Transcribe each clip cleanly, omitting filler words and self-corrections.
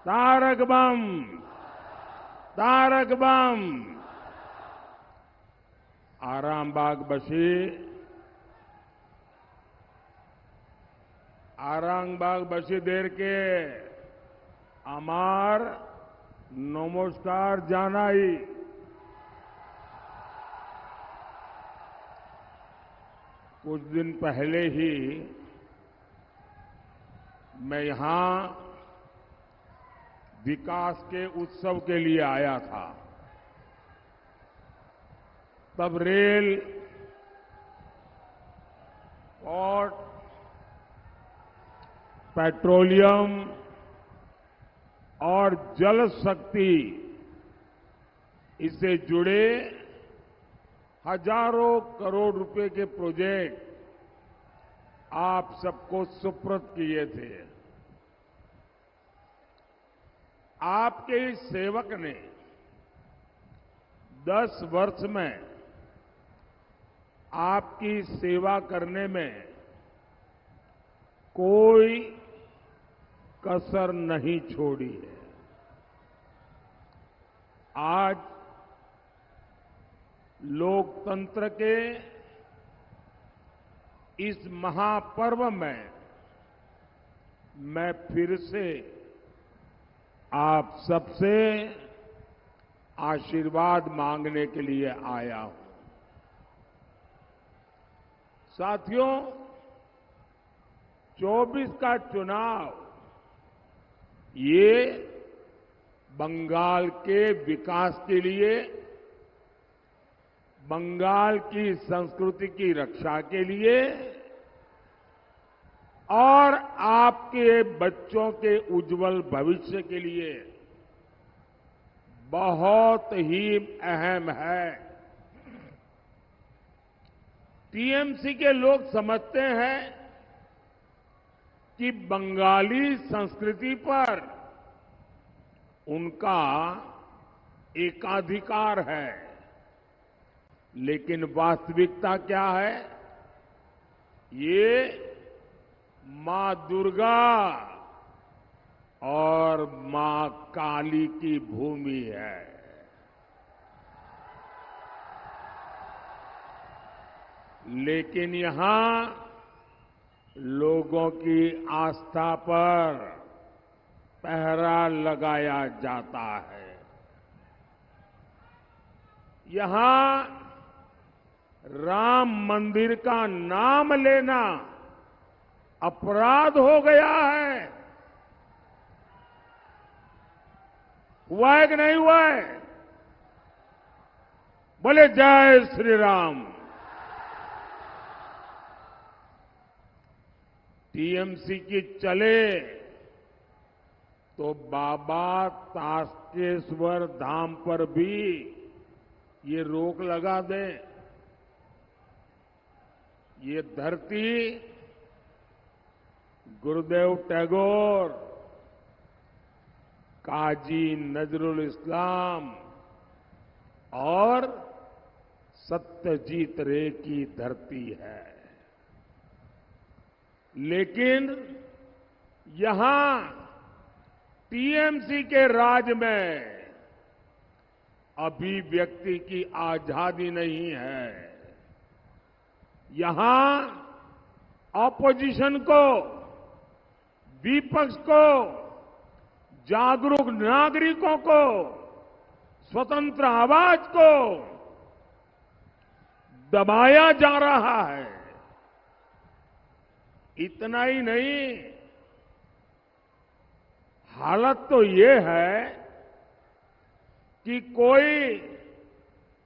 तारक बम, तारक बम। आरामबाग बसी, आरामबाग बसी देर के আমার नमस्कार জানাই। कुछ दिन पहले ही मैं यहां विकास के उत्सव के लिए आया था। तब रेल, पोर्ट, पेट्रोलियम और जल शक्ति, इससे जुड़े हजारों करोड़ रुपए के प्रोजेक्ट आप सबको सुपुर्द किए थे। आपके इस सेवक ने 10 वर्ष में आपकी सेवा करने में कोई कसर नहीं छोड़ी है। आज लोकतंत्र के इस महापर्व में मैं फिर से आप सबसे आशीर्वाद मांगने के लिए आया हूं। साथियों, 24 का चुनाव ये बंगाल के विकास के लिए, बंगाल की संस्कृति की रक्षा के लिए और आपके बच्चों के उज्जवल भविष्य के लिए बहुत ही अहम है। टीएमसी के लोग समझते हैं कि बंगाली संस्कृति पर उनका एकाधिकार है, लेकिन वास्तविकता क्या है? ये मां दुर्गा और मां काली की भूमि है। लेकिन यहां लोगों की आस्था पर पहरा लगाया जाता है। यहां राम मंदिर का नाम लेना अपराध हो गया है। हुआ है कि नहीं हुआ है? बोले जय श्री राम। टीएमसी की चले तो बाबा तारकेश्वर धाम पर भी ये रोक लगा दे। ये धरती गुरुदेव टैगोर, काजी नजरुल इस्लाम और सत्यजीत रे की धरती है। लेकिन यहां टीएमसी के राज में अभिव्यक्ति की आजादी नहीं है। यहां ऑपोजिशन को, विपक्ष को, जागरूक नागरिकों को, स्वतंत्र आवाज को दबाया जा रहा है। इतना ही नहीं, हालत तो ये है कि कोई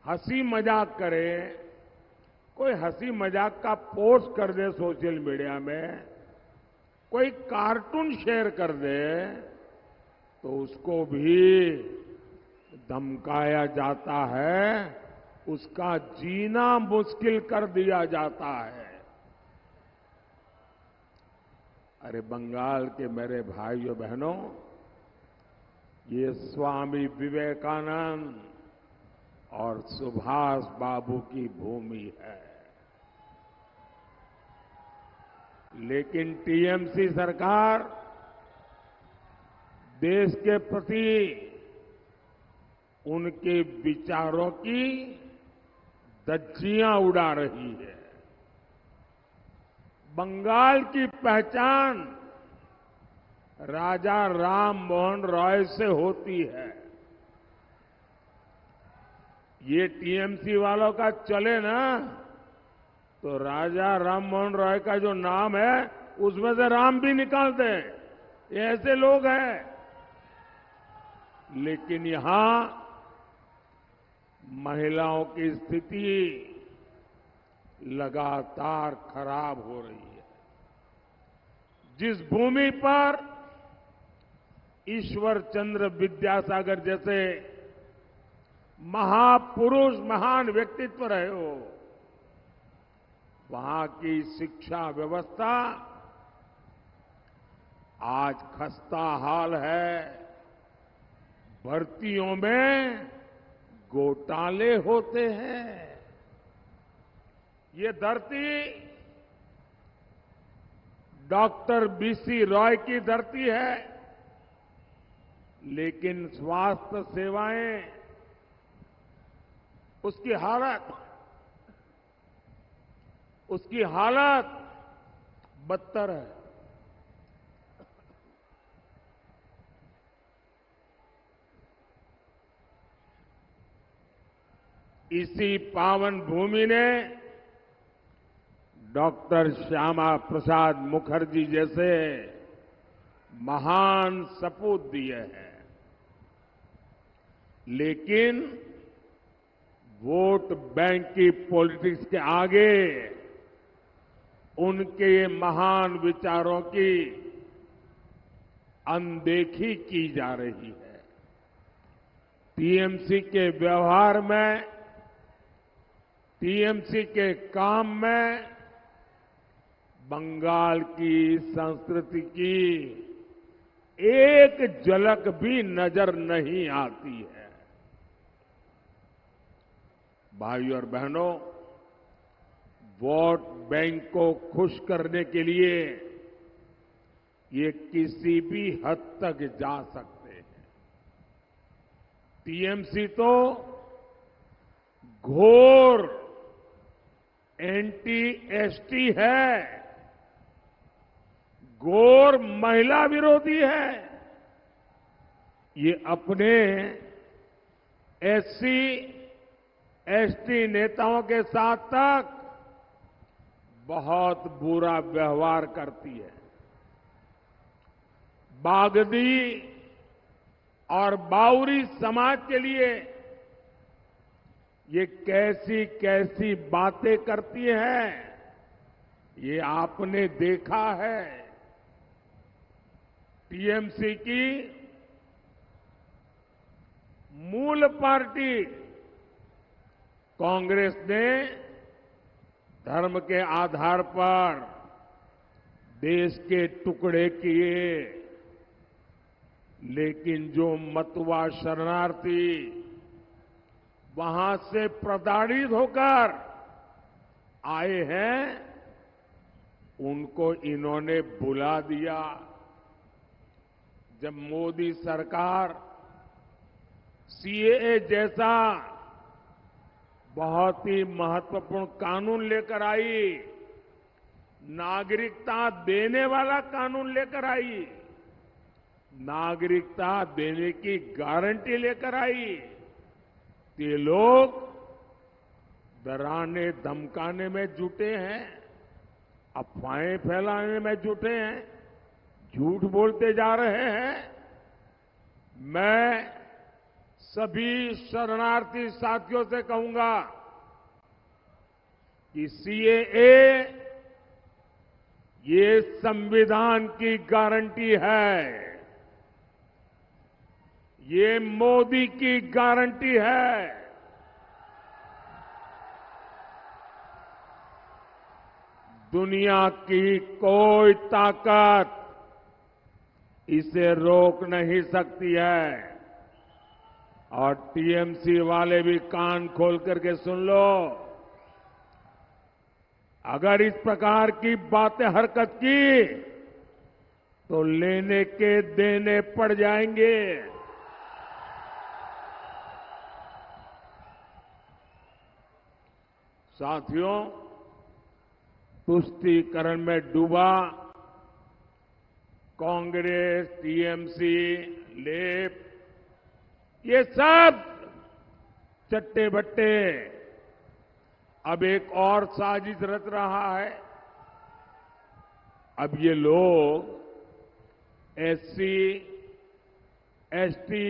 हंसी मजाक करे, कोई हंसी मजाक का पोस्ट कर दे सोशल मीडिया में, कोई कार्टून शेयर कर दे तो उसको भी धमकाया जाता है, उसका जीना मुश्किल कर दिया जाता है। अरे बंगाल के मेरे भाइयों बहनों, ये स्वामी विवेकानंद और सुभाष बाबू की भूमि है। लेकिन टीएमसी सरकार देश के प्रति उनके विचारों की धज्जियां उड़ा रही है। बंगाल की पहचान राजा राम मोहन रॉय से होती है। ये टीएमसी वालों का चले ना तो राजा राम मोहन रॉय का जो नाम है उसमें से राम भी निकाल दें, ये ऐसे लोग हैं। लेकिन यहां महिलाओं की स्थिति लगातार खराब हो रही है। जिस भूमि पर ईश्वर चंद्र विद्यासागर जैसे महापुरुष, महान व्यक्तित्व रहे हो, वहां की शिक्षा व्यवस्था आज खस्ता हाल है। भर्तियों में घोटाले होते हैं। ये धरती डॉक्टर बीसी रॉय की धरती है, लेकिन स्वास्थ्य सेवाएं, उसकी हालत बदतर है। इसी पावन भूमि ने डॉक्टर श्यामा प्रसाद मुखर्जी जैसे महान सपूत दिए हैं। लेकिन वोट बैंक की पॉलिटिक्स के आगे उनके महान विचारों की अनदेखी की जा रही है। टीएमसी के व्यवहार में, टीएमसी के काम में बंगाल की संस्कृति की एक झलक भी नजर नहीं आती है। भाइयों और बहनों, वोट बैंक को खुश करने के लिए ये किसी भी हद तक जा सकते हैं। टीएमसी तो घोर एंटी एसटी है, घोर महिला विरोधी है। ये अपने एससी एसटी नेताओं के साथ तक बहुत बुरा व्यवहार करती है। बागदी और बाउरी समाज के लिए ये कैसी कैसी बातें करती है, ये आपने देखा है। टीएमसी की मूल पार्टी कांग्रेस ने धर्म के आधार पर देश के टुकड़े किए, लेकिन जो मतुआ शरणार्थी वहां से प्रताड़ित होकर आए हैं, उनको इन्होंने बुला दिया। जब मोदी सरकार सीएए जैसा बहुत ही महत्वपूर्ण कानून लेकर आई, नागरिकता देने वाला कानून लेकर आई, नागरिकता देने की गारंटी लेकर आई, तो ये लोग डराने धमकाने में जुटे हैं, अफवाहें फैलाने में जुटे हैं, झूठ बोलते जा रहे हैं। मैं सभी शरणार्थी साथियों से कहूंगा कि सीएए ये संविधान की गारंटी है, ये मोदी की गारंटी है। दुनिया की कोई ताकत इसे रोक नहीं सकती है। और टीएमसी वाले भी कान खोल करके सुन लो, अगर इस प्रकार की बातें हरकत की तो लेने के देने पड़ जाएंगे। साथियों, तुष्टीकरण में डूबा कांग्रेस, टीएमसी, लेप, ये सब चट्टे बट्टे अब एक और साजिश रच रहा है। अब ये लोग एससी, एसटी,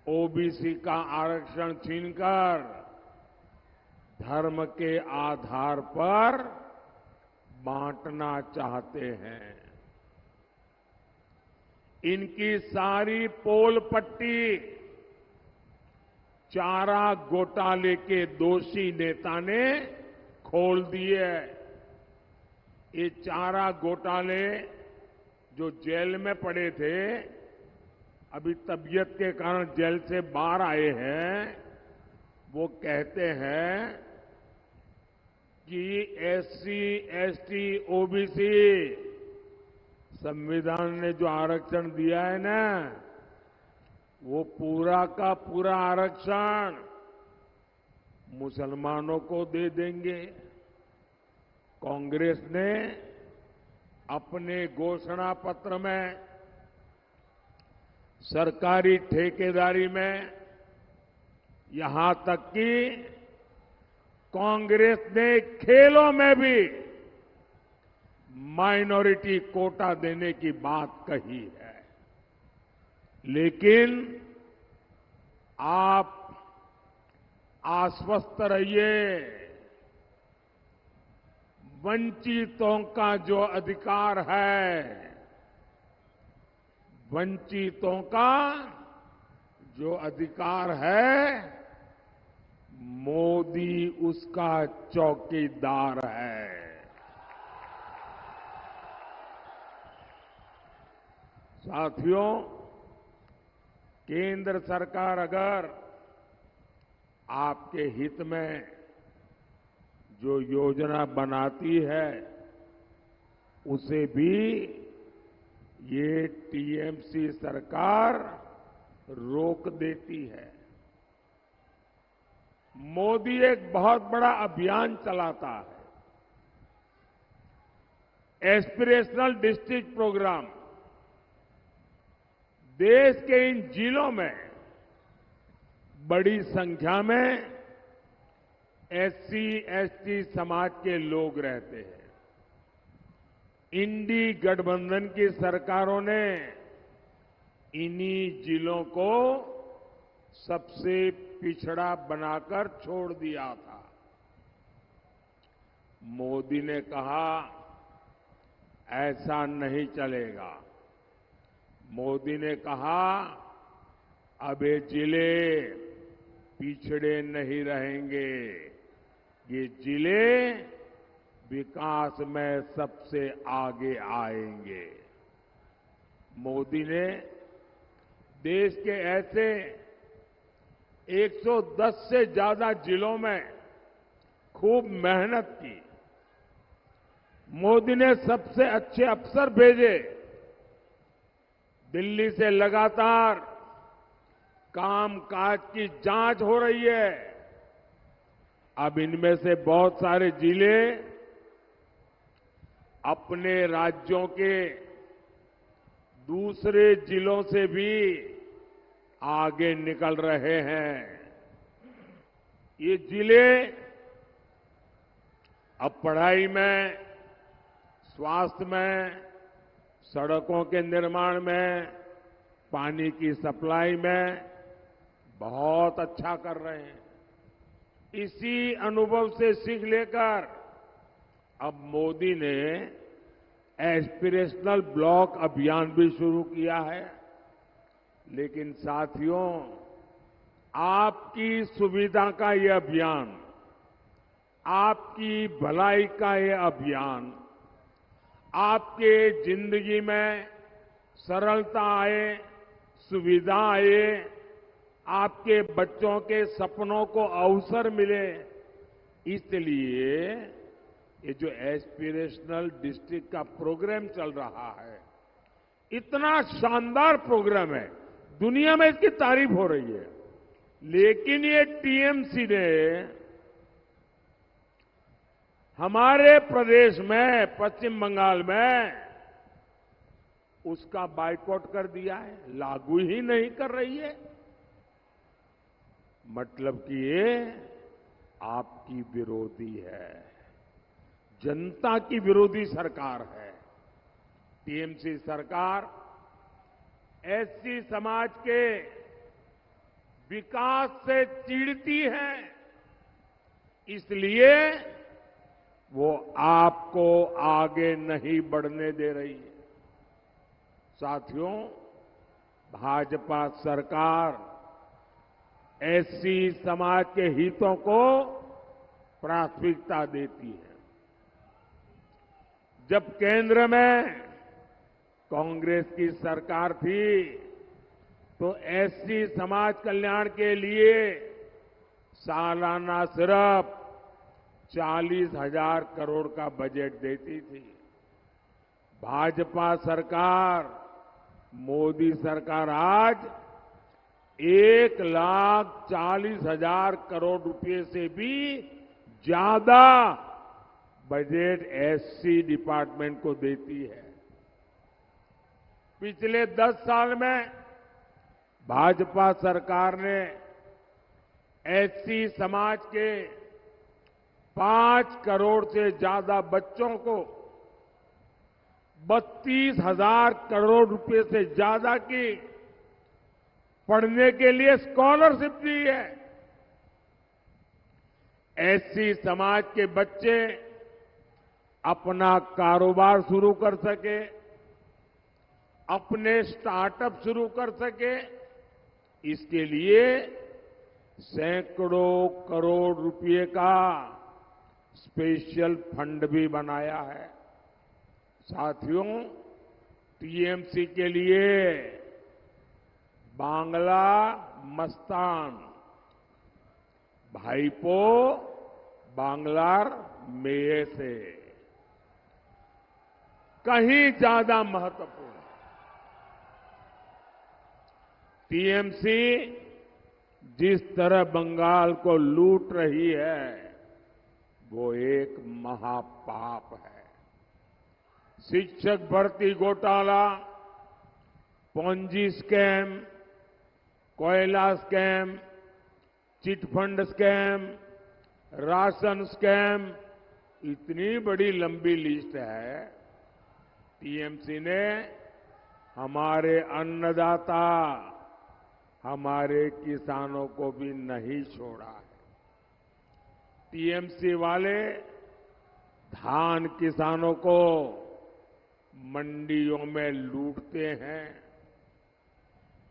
ओबीसी का आरक्षण छीनकर धर्म के आधार पर बांटना चाहते हैं। इनकी सारी पोल पट्टी चारा घोटाले के दोषी नेता ने खोल दी है। ये चारा घोटाले जो जेल में पड़े थे, अभी तबीयत के कारण जेल से बाहर आए हैं, वो कहते हैं कि एससी, एसटी, ओबीसी संविधान ने जो आरक्षण दिया है ना, वो पूरा का पूरा आरक्षण मुसलमानों को दे देंगे। कांग्रेस ने अपने घोषणा पत्र में सरकारी ठेकेदारी में, यहां तक कि कांग्रेस ने खेलों में भी माइनॉरिटी कोटा देने की बात कही है। लेकिन आप आश्वस्त रहिए, वंचितों का जो अधिकार है, वंचितों का जो अधिकार है, मोदी उसका चौकीदार है। साथियों, केंद्र सरकार अगर आपके हित में जो योजना बनाती है, उसे भी ये टीएमसी सरकार रोक देती है। मोदी एक बहुत बड़ा अभियान चलाता है, एस्पिरेशनल डिस्ट्रिक्ट प्रोग्राम। देश के इन जिलों में बड़ी संख्या में एससी, एसटी समाज के लोग रहते हैं। इंडी गठबंधन की सरकारों ने इन्हीं जिलों को सबसे पिछड़ा बनाकर छोड़ दिया था। मोदी ने कहा, ऐसा नहीं चलेगा। मोदी ने कहा, अब ये जिले पिछड़े नहीं रहेंगे, ये जिले विकास में सबसे आगे आएंगे। मोदी ने देश के ऐसे 110 से ज्यादा जिलों में खूब मेहनत की। मोदी ने सबसे अच्छे अफसर भेजे। दिल्ली से लगातार कामकाज की जांच हो रही है। अब इनमें से बहुत सारे जिले अपने राज्यों के दूसरे जिलों से भी आगे निकल रहे हैं। ये जिले अब पढ़ाई में, स्वास्थ्य में, सड़कों के निर्माण में, पानी की सप्लाई में बहुत अच्छा कर रहे हैं। इसी अनुभव से सीख लेकर अब मोदी ने एस्पिरेशनल ब्लॉक अभियान भी शुरू किया है। लेकिन साथियों, आपकी सुविधा का ये अभियान, आपकी भलाई का ये अभियान, आपके जिंदगी में सरलता आए, सुविधा आए, आपके बच्चों के सपनों को अवसर मिले, इसलिए ये जो एस्पिरेशनल डिस्ट्रिक्ट का प्रोग्राम चल रहा है, इतना शानदार प्रोग्राम है, दुनिया में इसकी तारीफ हो रही है। लेकिन ये टीएमसी ने हमारे प्रदेश में, पश्चिम बंगाल में, उसका बायकॉट कर दिया है, लागू ही नहीं कर रही है। मतलब कि ये आपकी विरोधी है, जनता की विरोधी सरकार है। टीएमसी सरकार एससी समाज के विकास से चिढ़ती है, इसलिए वो आपको आगे नहीं बढ़ने दे रही है। साथियों, भाजपा सरकार एससी समाज के हितों को प्राथमिकता देती है। जब केंद्र में कांग्रेस की सरकार थी तो एससी समाज कल्याण के लिए सालाना सिर्फ 40,000 करोड़ का बजट देती थी। भाजपा सरकार, मोदी सरकार आज 1,40,000 करोड़ रुपए से भी ज्यादा बजट एससी डिपार्टमेंट को देती है। पिछले 10 साल में भाजपा सरकार ने एससी समाज के 5 करोड़ से ज्यादा बच्चों को 32,000 करोड़ रुपए से ज्यादा की पढ़ने के लिए स्कॉलरशिप दी है। एससी समाज के बच्चे अपना कारोबार शुरू कर सके, अपने स्टार्टअप शुरू कर सके, इसके लिए सैकड़ों करोड़ रुपए का स्पेशल फंड भी बनाया है। साथियों, टीएमसी के लिए बांग्ला मस्तान, भाईपो बांग्लार मेये से कहीं ज्यादा महत्वपूर्ण है। टीएमसी जिस तरह बंगाल को लूट रही है वो एक महापाप है। शिक्षक भर्ती घोटाला, पोंजी स्कैम, कोयला scam, chit fund scam, ration scam, इतनी बड़ी लंबी लिस्ट है। टीएमसी ने हमारे अन्नदाता, हमारे किसानों को भी नहीं छोड़ा है। टीएमसी वाले धान किसानों को मंडियों में लूटते हैं।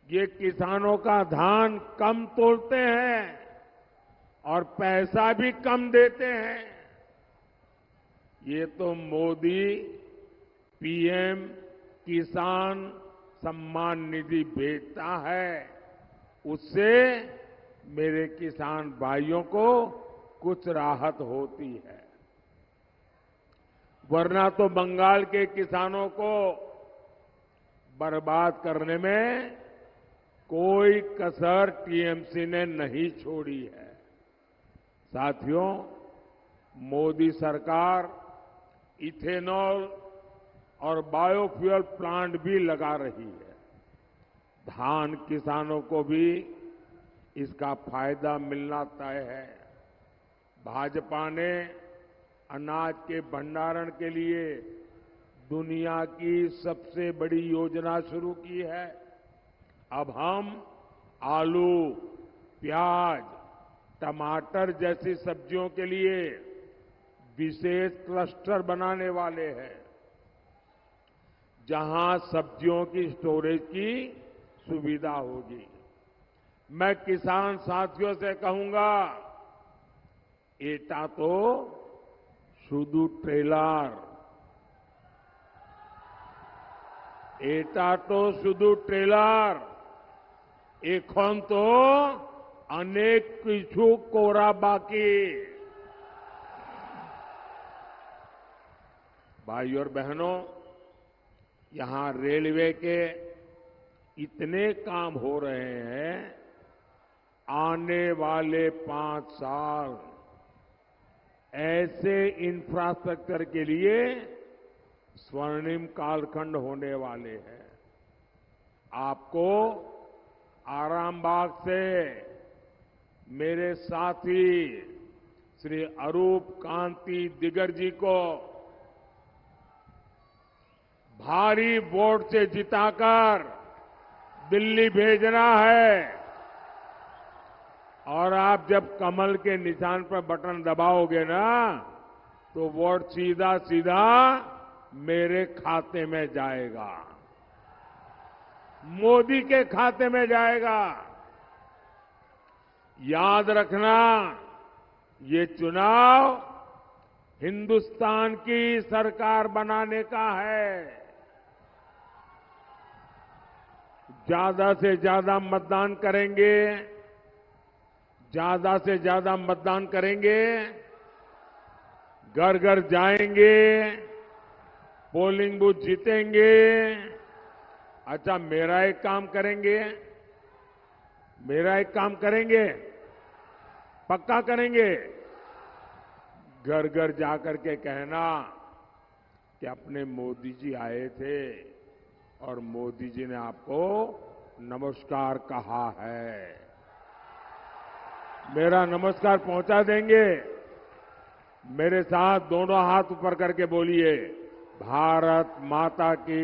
ये किसानों का धान कम तोलते हैं और पैसा भी कम देते हैं। ये तो मोदी पीएम किसान सम्मान निधि भेजता है, उससे मेरे किसान भाइयों को कुछ राहत होती है, वरना तो बंगाल के किसानों को बर्बाद करने में कोई कसर टीएमसी ने नहीं छोड़ी है। साथियों, मोदी सरकार इथेनॉल और बायोफ्यूल प्लांट भी लगा रही है। धान किसानों को भी इसका फायदा मिलना तय है। भाजपा ने अनाज के भंडारण के लिए दुनिया की सबसे बड़ी योजना शुरू की है। अब हम आलू, प्याज, टमाटर जैसी सब्जियों के लिए विशेष क्लस्टर बनाने वाले हैं, जहां सब्जियों की स्टोरेज की सुविधा होगी। मैं किसान साथियों से कहूंगा, एटा तो শুধু ট্রেলার, এটা তো শুধু ট্রেলার, এখন তো অনেক কিছু করা বাকি। भाई और बहनों, यहां रेलवे के इतने काम हो रहे हैं, आने वाले 5 साल ऐसे इंफ्रास्ट्रक्चर के लिए स्वर्णिम कालखंड होने वाले हैं। आपको आरामबाग से मेरे साथी श्री अरूप कांति दिगर जी को भारी वोट से जिताकर दिल्ली भेजना है और आप जब कमल के निशान पर बटन दबाओगे ना तो वोट सीधा सीधा मेरे खाते में जाएगा, मोदी के खाते में जाएगा। याद रखना, ये चुनाव हिंदुस्तान की सरकार बनाने का है। ज्यादा से ज्यादा मतदान करेंगे, ज्यादा से ज्यादा मतदान करेंगे, घर घर जाएंगे, पोलिंग बूथ जीतेंगे। अच्छा, मेरा एक काम करेंगे, पक्का करेंगे। घर घर जाकर के कहना कि अपने मोदी जी आए थे और मोदी जी ने आपको नमस्कार कहा है। मेरा नमस्कार पहुंचा देंगे। मेरे साथ दोनों हाथ ऊपर करके बोलिए, भारत माता की